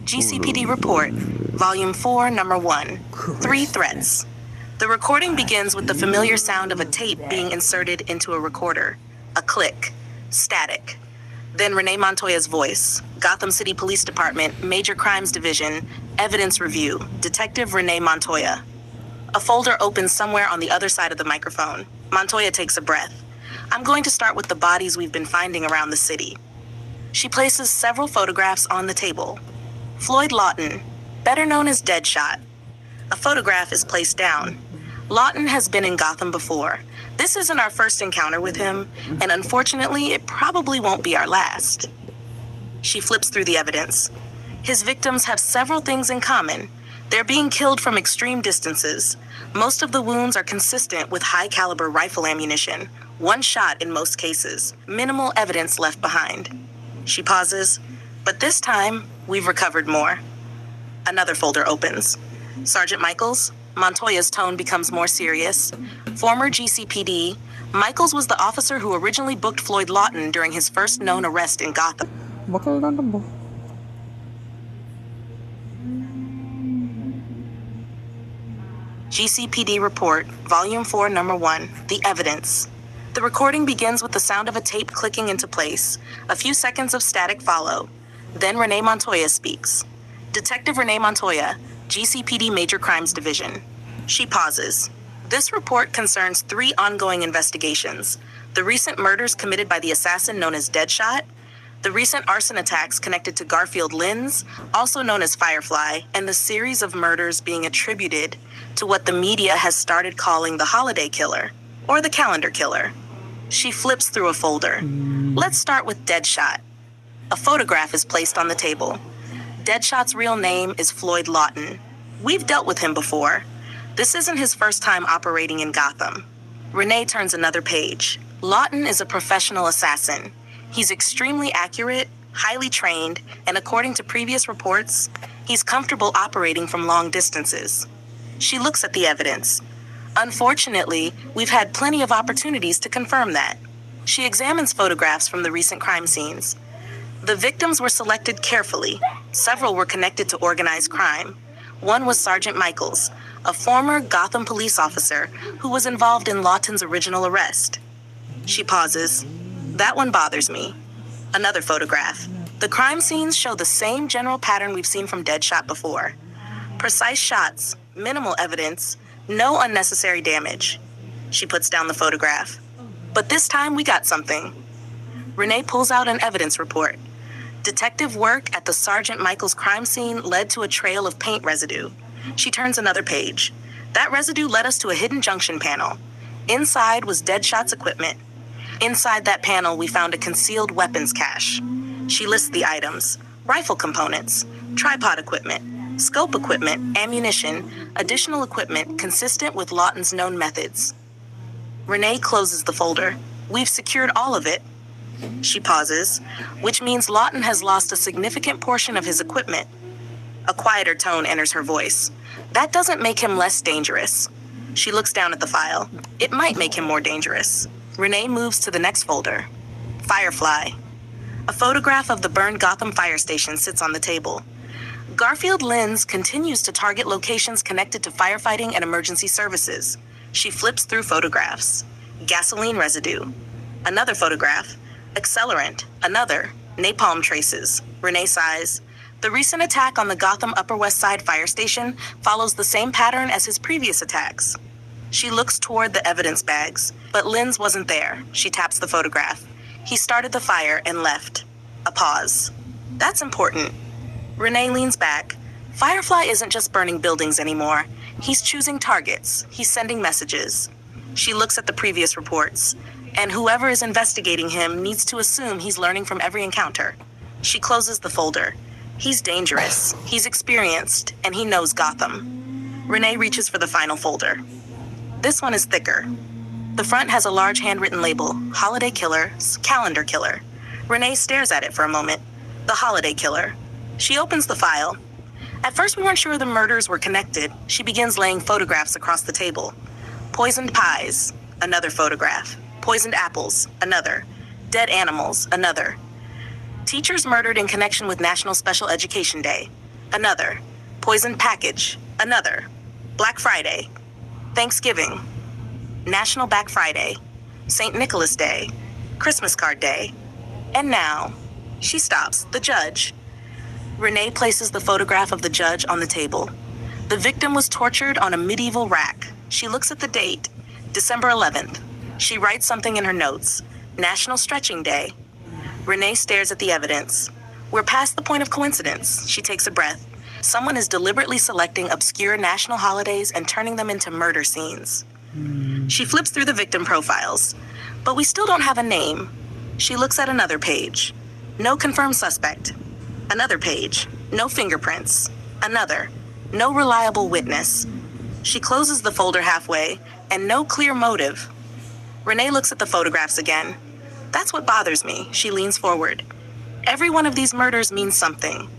GCPD Report, Volume 4, Number 1. 3 threats. The recording begins with the familiar sound of a tape being inserted into a recorder. A click. Static. Then Renee Montoya's voice. Gotham City Police Department, Major Crimes Division, Evidence Review, Detective Renee Montoya. A folder opens somewhere on the other side of the microphone. Montoya takes a breath. I'm going to start with the bodies we've been finding around the city. She places several photographs on the table. Floyd Lawton, better known as Deadshot. A photograph is placed down. Lawton has been in Gotham before. This isn't our first encounter with him, and unfortunately, it probably won't be our last. She flips through the evidence. His victims have several things in common. They're being killed from extreme distances. Most of the wounds are consistent with high-caliber rifle ammunition. One shot in most cases. Minimal evidence left behind. She pauses. But this time, we've recovered more. Another folder opens. Sergeant Michaels, Montoya's tone becomes more serious. Former GCPD, Michaels was the officer who originally booked Floyd Lawton during his first known arrest in Gotham. GCPD Report, Volume 4, Number 1, The Evidence. The recording begins with the sound of a tape clicking into place. A few seconds of static follow. Then Renee Montoya speaks. Detective Renee Montoya, GCPD Major Crimes Division. She pauses. This report concerns 3 ongoing investigations. The recent murders committed by the assassin known as Deadshot, the recent arson attacks connected to Garfield Lynns, also known as Firefly, and the series of murders being attributed to what the media has started calling the Holiday Killer, or the Calendar Killer. She flips through a folder. Let's start with Deadshot. A photograph is placed on the table. Deadshot's real name is Floyd Lawton. We've dealt with him before. This isn't his first time operating in Gotham. Renee turns another page. Lawton is a professional assassin. He's extremely accurate, highly trained, and according to previous reports, he's comfortable operating from long distances. She looks at the evidence. Unfortunately, we've had plenty of opportunities to confirm that. She examines photographs from the recent crime scenes. The victims were selected carefully. Several were connected to organized crime. One was Sergeant Michaels, a former Gotham police officer who was involved in Lawton's original arrest. She pauses. That one bothers me. Another photograph. The crime scenes show the same general pattern we've seen from Deadshot before. Precise shots, minimal evidence, no unnecessary damage. She puts down the photograph. But this time we got something. Renee pulls out an evidence report. Detective work at the Sergeant Michaels crime scene led to a trail of paint residue. She turns another page. That residue led us to a hidden junction panel. Inside was Deadshot's equipment. Inside that panel, we found a concealed weapons cache. She lists the items: rifle components, tripod equipment, scope equipment, ammunition, additional equipment consistent with Lawton's known methods. Renee closes the folder. We've secured all of it. She pauses, which means Lawton has lost a significant portion of his equipment. A quieter tone enters her voice. That doesn't make him less dangerous. She looks down at the file. It might make him more dangerous. Renee moves to the next folder. Firefly. A photograph of the burned Gotham fire station sits on the table. Garfield Lynns continues to target locations connected to firefighting and emergency services. She flips through photographs. Gasoline residue. Another photograph. Accelerant. Another. Napalm traces. Renee sighs. The recent attack on the Gotham Upper West Side fire station follows the same pattern as his previous attacks. She looks toward the evidence bags, but Lynns wasn't there. She taps the photograph. He started the fire and left. A pause. That's important. Renee leans back. Firefly isn't just burning buildings anymore. He's choosing targets. He's sending messages. She looks at the previous reports, and whoever is investigating him needs to assume he's learning from every encounter. She closes the folder. He's dangerous, he's experienced, and he knows Gotham. Renee reaches for the final folder. This one is thicker. The front has a large handwritten label, Holiday Killer, Calendar Killer. Renee stares at it for a moment. The Holiday Killer. She opens the file. At first we weren't sure the murders were connected. She begins laying photographs across the table. Poisoned pies, another photograph. Poisoned apples, another. Dead animals, another. Teachers murdered in connection with National Special Education Day, another. Poisoned package, another. Black Friday, Thanksgiving, National Back Friday, St. Nicholas Day, Christmas Card Day. And now, she stops, the judge. Renee places the photograph of the judge on the table. The victim was tortured on a medieval rack. She looks at the date, December 11th. She writes something in her notes, National Stretching Day. Renee stares at the evidence. We're past the point of coincidence. She takes a breath. Someone is deliberately selecting obscure national holidays and turning them into murder scenes. She flips through the victim profiles, but we still don't have a name. She looks at another page. No confirmed suspect. Another page. No fingerprints. Another. No reliable witness. She closes the folder halfway, and no clear motive. Renee looks at the photographs again. That's what bothers me. She leans forward. Every one of these murders means something.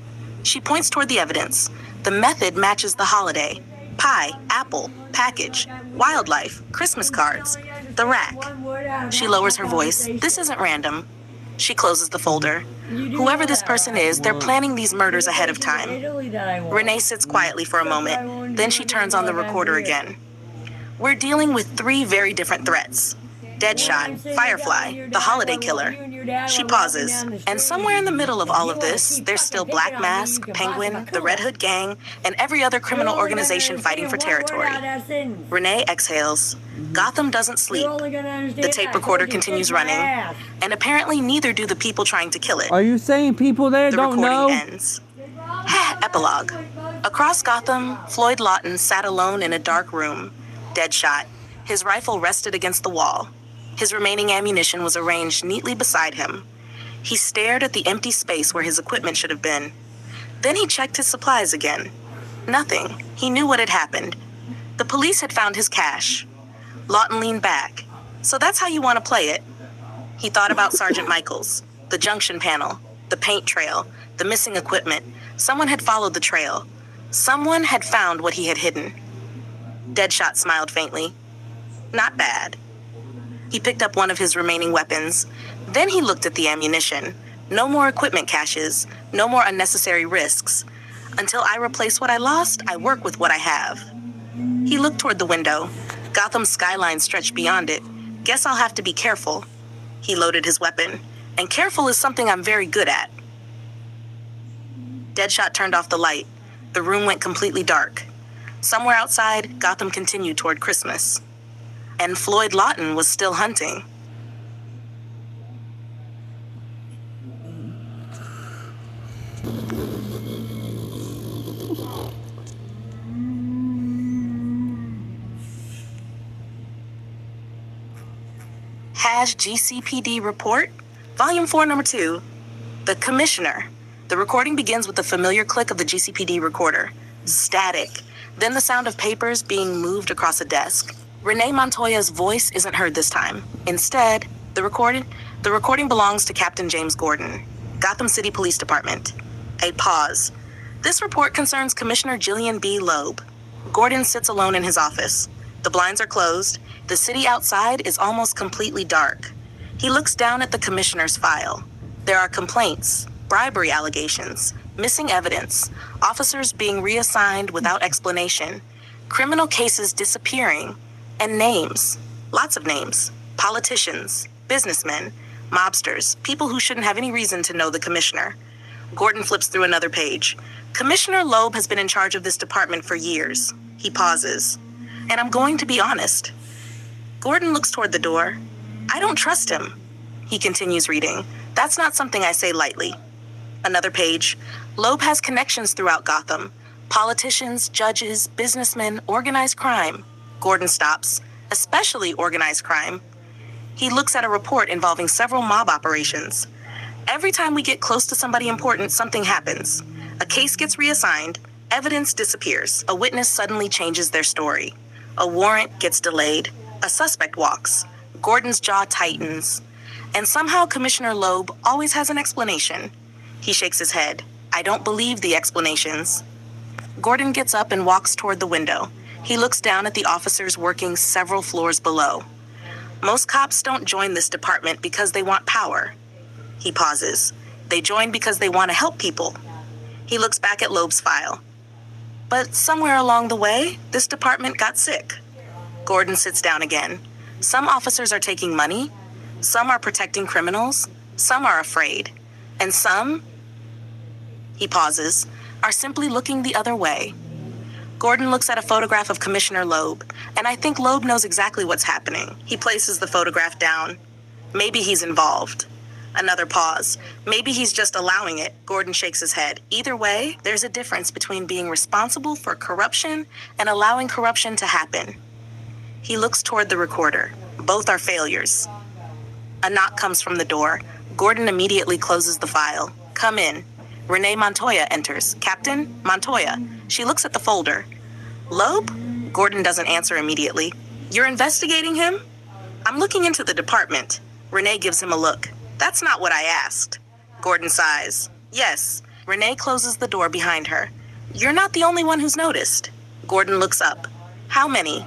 She points toward the evidence. The method matches the holiday. Pie, apple, package, wildlife, Christmas cards, the rack. She lowers her voice. This isn't random. She closes the folder. Whoever this person is, they're planning these murders ahead of time. Renee sits quietly for a moment. Then she turns on the recorder again. We're dealing with three very different threats. Deadshot, Firefly, the holiday killer. She pauses, and somewhere in the middle of all of this, there's still Black Mask, Penguin, the Red Hood Gang, and every other criminal organization fighting for territory. Renee exhales. Gotham doesn't sleep. The tape recorder continues running, and apparently neither do the people trying to kill it. Are you saying people there don't know? The recording ends. Epilogue. Across Gotham, Floyd Lawton sat alone in a dark room, dead shot. His rifle rested against the wall. His remaining ammunition was arranged neatly beside him. He stared at the empty space where his equipment should have been. Then he checked his supplies again. Nothing. He knew what had happened. The police had found his cache. Lawton leaned back. So that's how you want to play it. He thought about Sergeant Michaels, the junction panel, the paint trail, the missing equipment. Someone had followed the trail. Someone had found what he had hidden. Deadshot smiled faintly. Not bad. He picked up one of his remaining weapons. Then he looked at the ammunition. No more equipment caches, no more unnecessary risks. Until I replace what I lost, I work with what I have. He looked toward the window. Gotham's skyline stretched beyond it. Guess I'll have to be careful. He loaded his weapon. And careful is something I'm very good at. Deadshot turned off the light. The room went completely dark. Somewhere outside, Gotham continued toward Christmas. And Floyd Lawton was still hunting. GCPD report, Volume 4, Number 2. The Commissioner. The recording begins with the familiar click of the GCPD recorder. Static. Then the sound of papers being moved across a desk. Renee Montoya's voice isn't heard this time. Instead, the recording belongs to Captain James Gordon, Gotham City Police Department. A pause. This report concerns Commissioner Jillian B. Loeb. Gordon sits alone in his office. The blinds are closed. The city outside is almost completely dark. He looks down at the commissioner's file. There are complaints, bribery allegations, missing evidence, officers being reassigned without explanation, criminal cases disappearing, and names. Lots of names. Politicians, businessmen, mobsters, people who shouldn't have any reason to know the commissioner. Gordon flips through another page. Commissioner Loeb has been in charge of this department for years. He pauses. And I'm going to be honest. Gordon looks toward the door. I don't trust him. He continues reading. That's not something I say lightly. Another page. Loeb has connections throughout Gotham. Politicians, judges, businessmen, organized crime. Gordon stops. Especially organized crime. He looks at a report involving several mob operations. Every time we get close to somebody important, something happens. A case gets reassigned. Evidence disappears. A witness suddenly changes their story. A warrant gets delayed. A suspect walks. Gordon's jaw tightens. And somehow Commissioner Loeb always has an explanation. He shakes his head. I don't believe the explanations. Gordon gets up and walks toward the window. He looks down at the officers working several floors below. Most cops don't join this department because they want power. He pauses. They join because they want to help people. He looks back at Loeb's file. But somewhere along the way, this department got sick. Gordon sits down again. Some officers are taking money. Some are protecting criminals. Some are afraid. And some, he pauses, are simply looking the other way. Gordon looks at a photograph of Commissioner Loeb, and I think Loeb knows exactly what's happening. He places the photograph down. Maybe he's involved. Another pause. Maybe he's just allowing it. Gordon shakes his head. Either way, there's a difference between being responsible for corruption and allowing corruption to happen. He looks toward the recorder. Both are failures. A knock comes from the door. Gordon immediately closes the file. Come in. Renee Montoya enters. Captain, Montoya. She looks at the folder. Loeb? Gordon doesn't answer immediately. You're investigating him? I'm looking into the department. Renee gives him a look. That's not what I asked. Gordon sighs. Yes. Renee closes the door behind her. You're not the only one who's noticed. Gordon looks up. How many?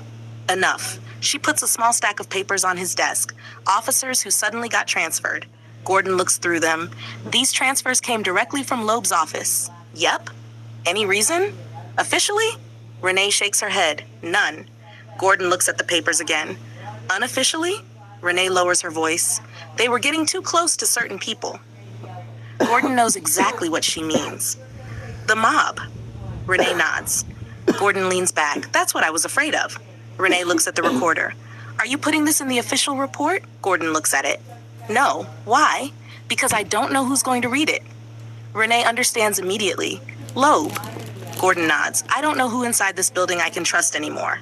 Enough. She puts a small stack of papers on his desk. Officers who suddenly got transferred. Gordon looks through them. These transfers came directly from Loeb's office. Yep. Any reason? Officially? Renee shakes her head. None. Gordon looks at the papers again. Unofficially? Renee lowers her voice. They were getting too close to certain people. Gordon knows exactly what she means. The mob. Renee nods. Gordon leans back. That's what I was afraid of. Renee looks at the recorder. Are you putting this in the official report? Gordon looks at it. No. Why? Because I don't know who's going to read it. Renee understands immediately. Loeb. Gordon nods. I don't know who inside this building I can trust anymore.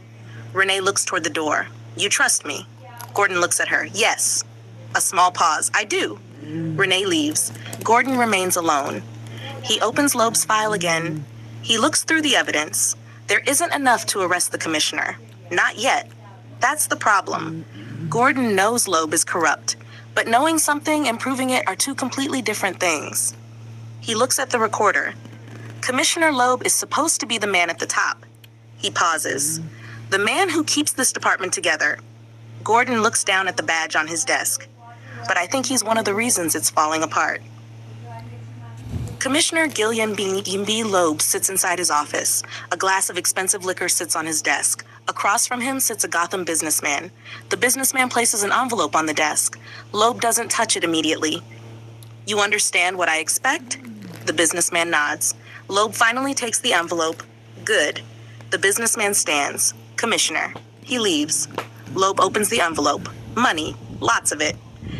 Renee looks toward the door. You trust me? Gordon looks at her. Yes. A small pause. I do. Renee leaves. Gordon remains alone. He opens Loeb's file again. He looks through the evidence. There isn't enough to arrest the commissioner. Not yet. That's the problem. Gordon knows Loeb is corrupt, but knowing something and proving it are two completely different things. He looks at the recorder. Commissioner Loeb is supposed to be the man at the top. He pauses. The man who keeps this department together. Gordon looks down at the badge on his desk. But I think he's one of the reasons it's falling apart. Commissioner Gillian B. Loeb sits inside his office. A glass of expensive liquor sits on his desk. Across from him sits a Gotham businessman. The businessman places an envelope on the desk. Loeb doesn't touch it immediately. You understand what I expect? The businessman nods. Loeb finally takes the envelope. Good. The businessman stands. Commissioner. He leaves. Loeb opens the envelope. Money. Lots of it.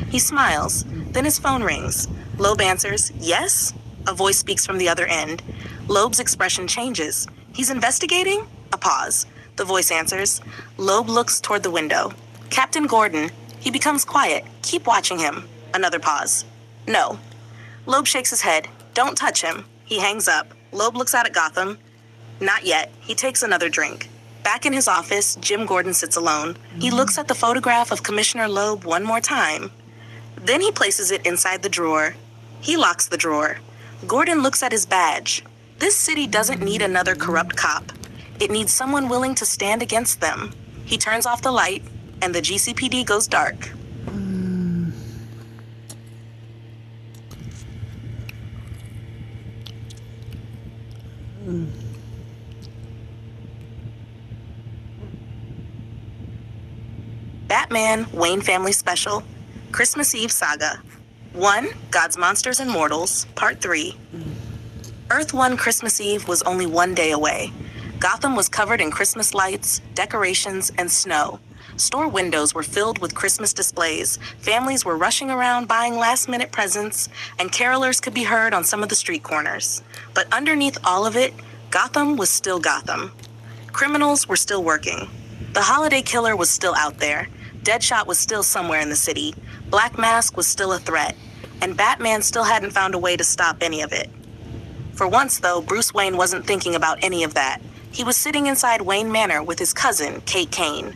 He smiles. Then his phone rings. Loeb answers, yes? A voice speaks from the other end. Loeb's expression changes. He's investigating? A pause. The voice answers. Loeb looks toward the window. Captain Gordon. He becomes quiet. Keep watching him. Another pause. No. Loeb shakes his head. Don't touch him. He hangs up. Loeb looks out at Gotham. Not yet. He takes another drink. Back in his office, Jim Gordon sits alone. He looks at the photograph of Commissioner Loeb one more time. Then he places it inside the drawer. He locks the drawer. Gordon looks at his badge. This city doesn't need another corrupt cop. It needs someone willing to stand against them. He turns off the light, and the GCPD goes dark. Batman Wayne Family Special, Christmas Eve Saga. 1. God's Monsters and Mortals, Part 3. Earth 1 Christmas Eve was only one day away. Gotham was covered in Christmas lights, decorations, and snow. Store windows were filled with Christmas displays, families were rushing around buying last-minute presents, and carolers could be heard on some of the street corners. But underneath all of it, Gotham was still Gotham. Criminals were still working. The holiday killer was still out there. Deadshot was still somewhere in the city. Black Mask was still a threat. And Batman still hadn't found a way to stop any of it. For once, though, Bruce Wayne wasn't thinking about any of that. He was sitting inside Wayne Manor with his cousin, Kate Kane.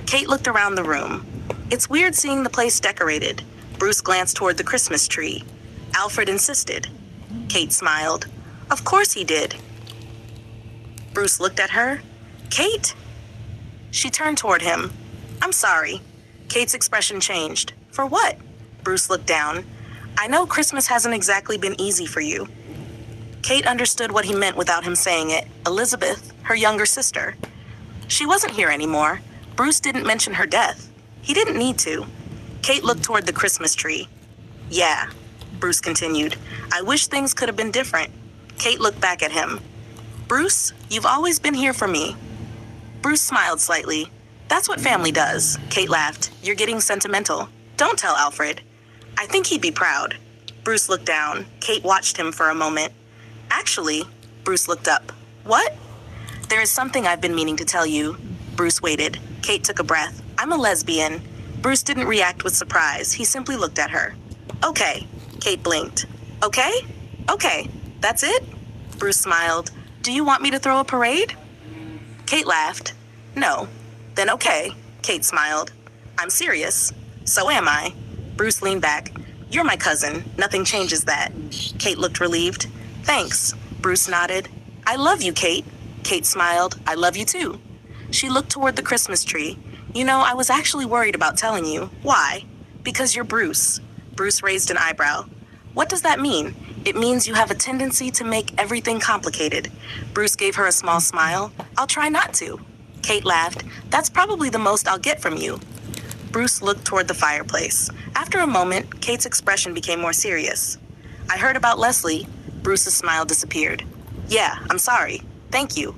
Kate looked around the room. It's weird seeing the place decorated. Bruce glanced toward the Christmas tree. Alfred insisted. Kate smiled. Of course he did. Bruce looked at her. Kate? She turned toward him. I'm sorry. Kate's expression changed. For what? Bruce looked down. I know Christmas hasn't exactly been easy for you. Kate understood what he meant without him saying it. Elizabeth, her younger sister. She wasn't here anymore. Bruce didn't mention her death. He didn't need to. Kate looked toward the Christmas tree. Yeah, Bruce continued. I wish things could have been different. Kate looked back at him. Bruce, you've always been here for me. Bruce smiled slightly. That's what family does. Kate laughed. You're getting sentimental. Don't tell Alfred. I think he'd be proud. Bruce looked down. Kate watched him for a moment. Actually, Bruce looked up. What? There is something I've been meaning to tell you. Bruce waited. Kate took a breath. I'm a lesbian. Bruce didn't react with surprise. He simply looked at her. Okay. Kate blinked. Okay? Okay. That's it? Bruce smiled. Do you want me to throw a parade? Kate laughed. No. Then okay. Kate smiled. I'm serious. So am I. Bruce leaned back. You're my cousin. Nothing changes that. Kate looked relieved. Thanks. Bruce nodded. I love you, Kate. Kate smiled. I love you too. She looked toward the Christmas tree. You know, I was actually worried about telling you. Why? Because you're Bruce. Bruce raised an eyebrow. What does that mean? It means you have a tendency to make everything complicated. Bruce gave her a small smile. I'll try not to. Kate laughed. That's probably the most I'll get from you. Bruce looked toward the fireplace. After a moment, Kate's expression became more serious. I heard about Leslie. Bruce's smile disappeared. Yeah, I'm sorry. Thank you.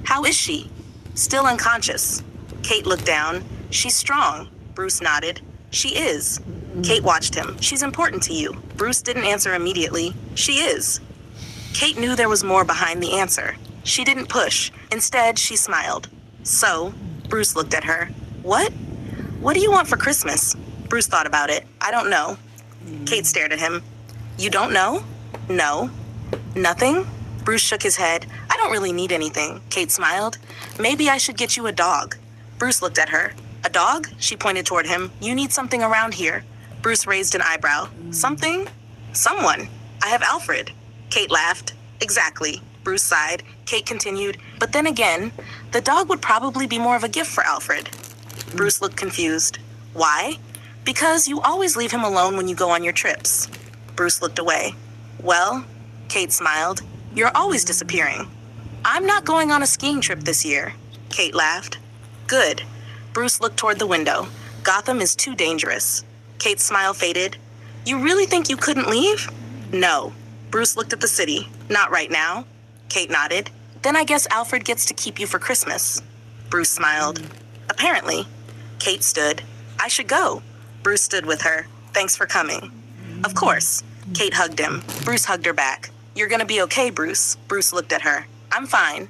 How is she? Still unconscious. Kate looked down. She's strong. Bruce nodded. She is. Kate watched him. She's important to you. Bruce didn't answer immediately. She is. Kate knew there was more behind the answer. She didn't push. Instead, she smiled. So, Bruce looked at her. What? What do you want for Christmas? Bruce thought about it. I don't know. Kate stared at him. You don't know? No. Nothing? Bruce shook his head. I don't really need anything. Kate smiled. Maybe I should get you a dog. Bruce looked at her. A dog? She pointed toward him. You need something around here. Bruce raised an eyebrow. Something? Someone. I have Alfred. Kate laughed. Exactly. Bruce sighed. Kate continued. But then again, the dog would probably be more of a gift for Alfred. Bruce looked confused. Why? Because you always leave him alone when you go on your trips. Bruce looked away. Well, Kate smiled. You're always disappearing. I'm not going on a skiing trip this year. Kate laughed. Good. Bruce looked toward the window. Gotham is too dangerous. Kate's smile faded. You really think you couldn't leave? No. Bruce looked at the city. Not right now. Kate nodded. Then I guess Alfred gets to keep you for Christmas. Bruce smiled. Apparently. Kate stood. I should go. Bruce stood with her. Thanks for coming. Of course. Kate hugged him. Bruce hugged her back. You're gonna be okay, Bruce. Bruce looked at her. I'm fine.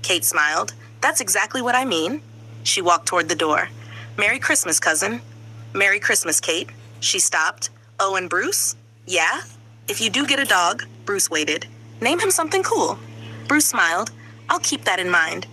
Kate smiled. That's exactly what I mean. She walked toward the door. Merry Christmas, cousin. Merry Christmas, Kate. She stopped. Oh, and Bruce? Yeah? If you do get a dog, Bruce waited. Name him something cool. Bruce smiled. I'll keep that in mind.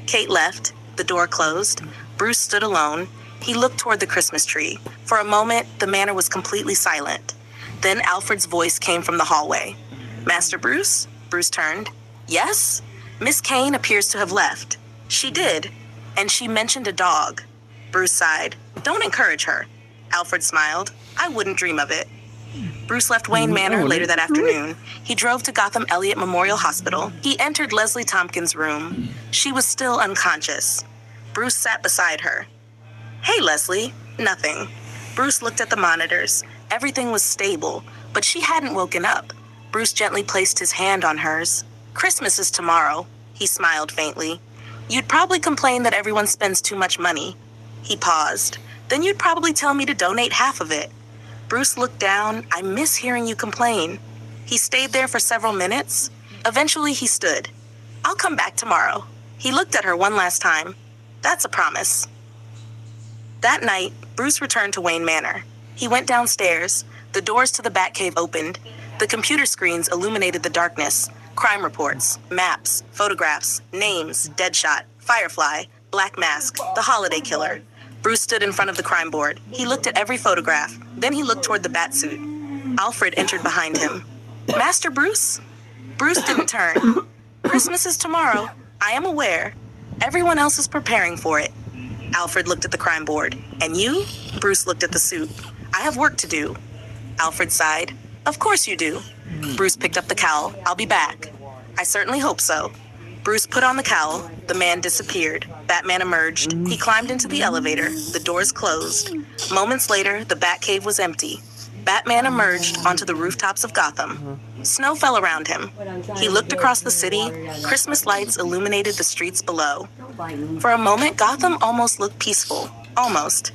Kate left. The door closed. Bruce stood alone. He looked toward the Christmas tree. For a moment, the manor was completely silent. Then Alfred's voice came from the hallway. Master Bruce? Bruce turned. Yes? Miss Kane appears to have left. She did. And she mentioned a dog. Bruce sighed. Don't encourage her. Alfred smiled. I wouldn't dream of it. Bruce left Wayne Manor later that afternoon. He drove to Gotham Elliott Memorial Hospital. He entered Leslie Tompkins' room. She was still unconscious. Bruce sat beside her. Hey, Leslie. Nothing. Bruce looked at the monitors. Everything was stable, but she hadn't woken up. Bruce gently placed his hand on hers. Christmas is tomorrow. He smiled faintly. You'd probably complain that everyone spends too much money. He paused. Then you'd probably tell me to donate half of it. Bruce looked down. I miss hearing you complain. He stayed there for several minutes. Eventually he stood. I'll come back tomorrow. He looked at her one last time. That's a promise. That night, Bruce returned to Wayne Manor. He went downstairs. The doors to the Batcave opened. The computer screens illuminated the darkness. Crime reports, maps, photographs, names, Deadshot, Firefly, Black Mask, the Holiday Killer. Bruce stood in front of the crime board. He looked at every photograph. Then he looked toward the Batsuit. Alfred entered behind him. Master Bruce? Bruce didn't turn. Christmas is tomorrow. I am aware. Everyone else is preparing for it. Alfred looked at the crime board. And you? Bruce looked at the suit. I have work to do. Alfred sighed. Of course you do. Bruce picked up the cowl. I'll be back. I certainly hope so. Bruce put on the cowl. The man disappeared. Batman emerged. He climbed into the elevator. The doors closed. Moments later, the Batcave was empty. Batman emerged onto the rooftops of Gotham. Snow fell around him. He looked across the city. Christmas lights illuminated the streets below. For a moment, Gotham almost looked peaceful. Almost.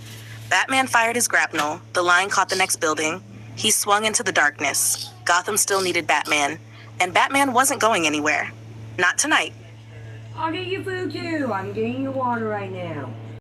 Batman fired his grapnel. The line caught the next building. He swung into the darkness. Gotham still needed Batman. And Batman wasn't going anywhere. Not tonight. I'll get you food too. I'm getting you water right now.